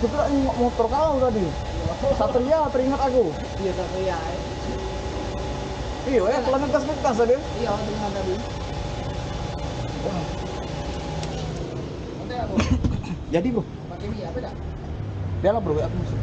Aku kira ini motor kau tadi. Satria teringat aku. Iya Satria. Iya, ya kalau ngegas tadi. Iya dengan tadi. Nanti aku Jadi bro, pakai minyak apa dah? dia lah bro, aku masuk.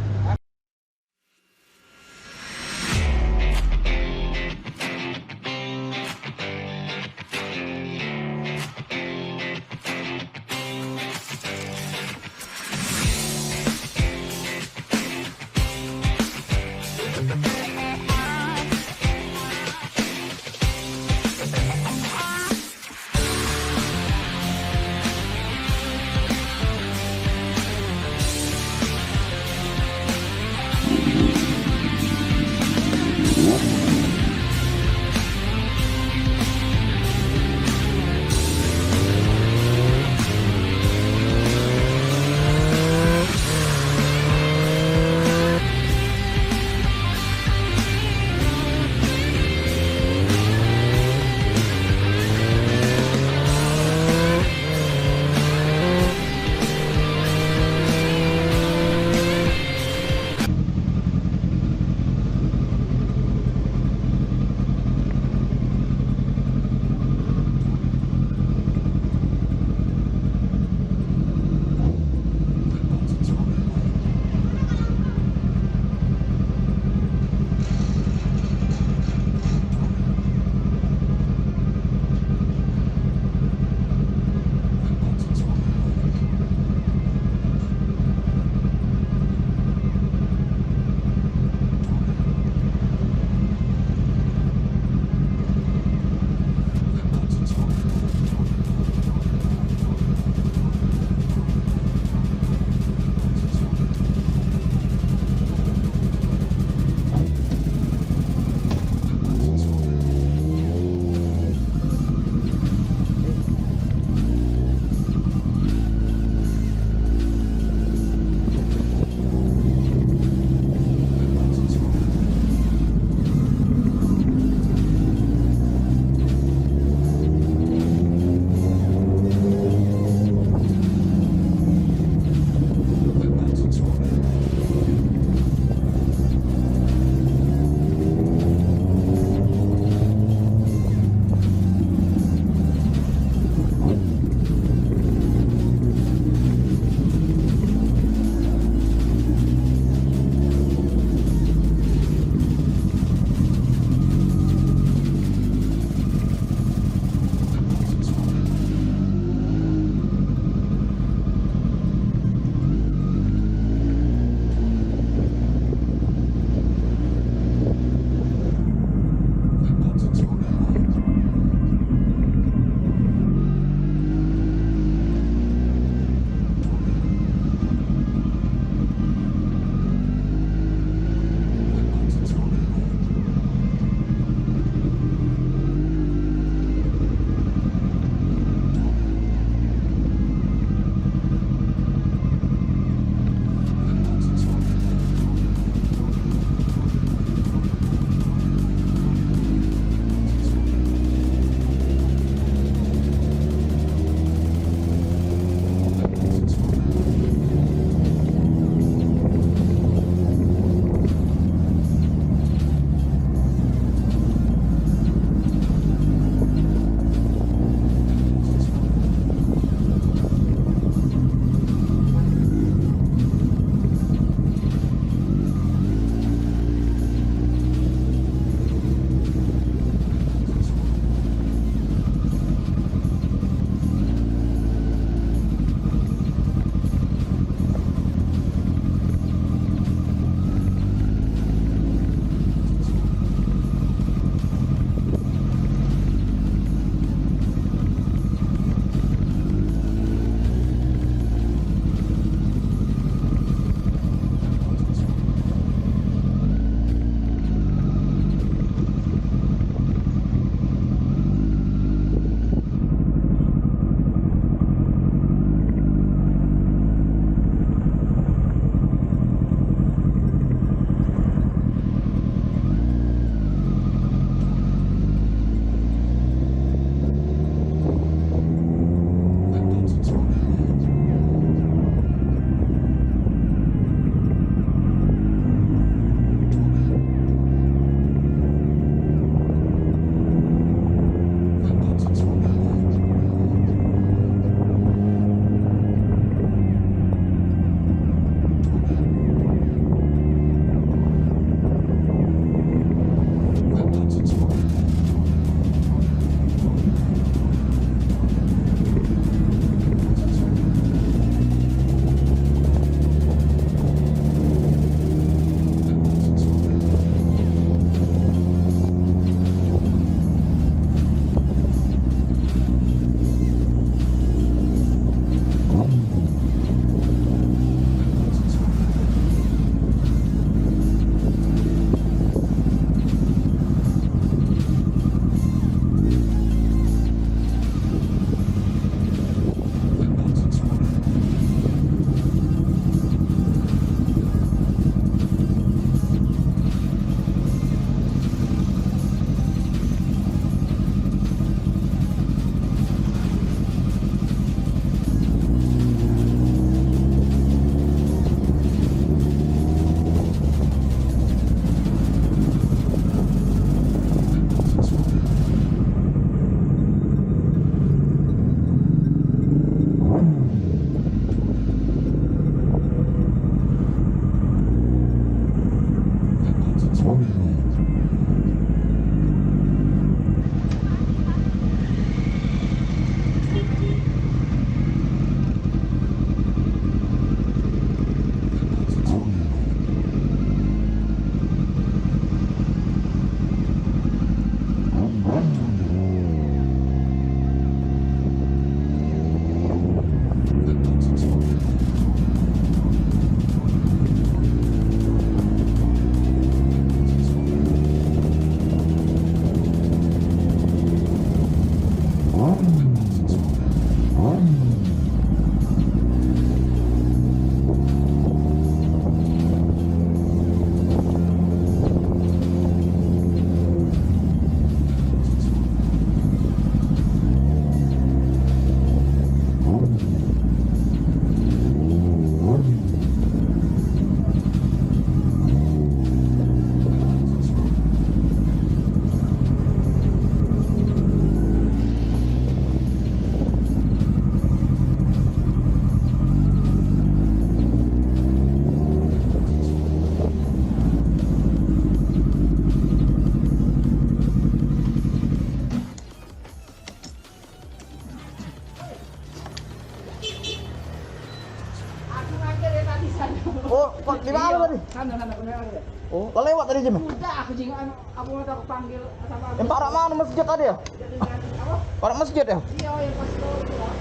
Aku ngajak dari tadi sana. Oh, kok di mana tadi? Sana beneran ya. Oh, lo lewat tadi jam. Udah aku jingan, aku mau tak panggil sama aku. Yang parak mana masjid tadi ya? Jadi apa? Parak masjid ya? Iya, yang pas itu lah.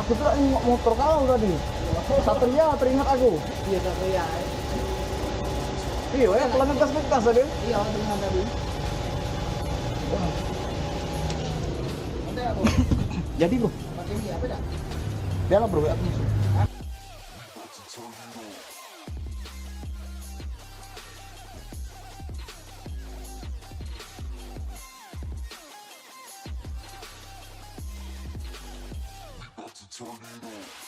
Aku tuh nengok motor kau tadi. Satria teringat aku. Iya, tak ya. Iya, ya kalau ngegas tadi. Iya, dengan tadi. Nanti aku Jadi bro, pakai ini apa dah? dia lah bro, aku masuk. Tornado.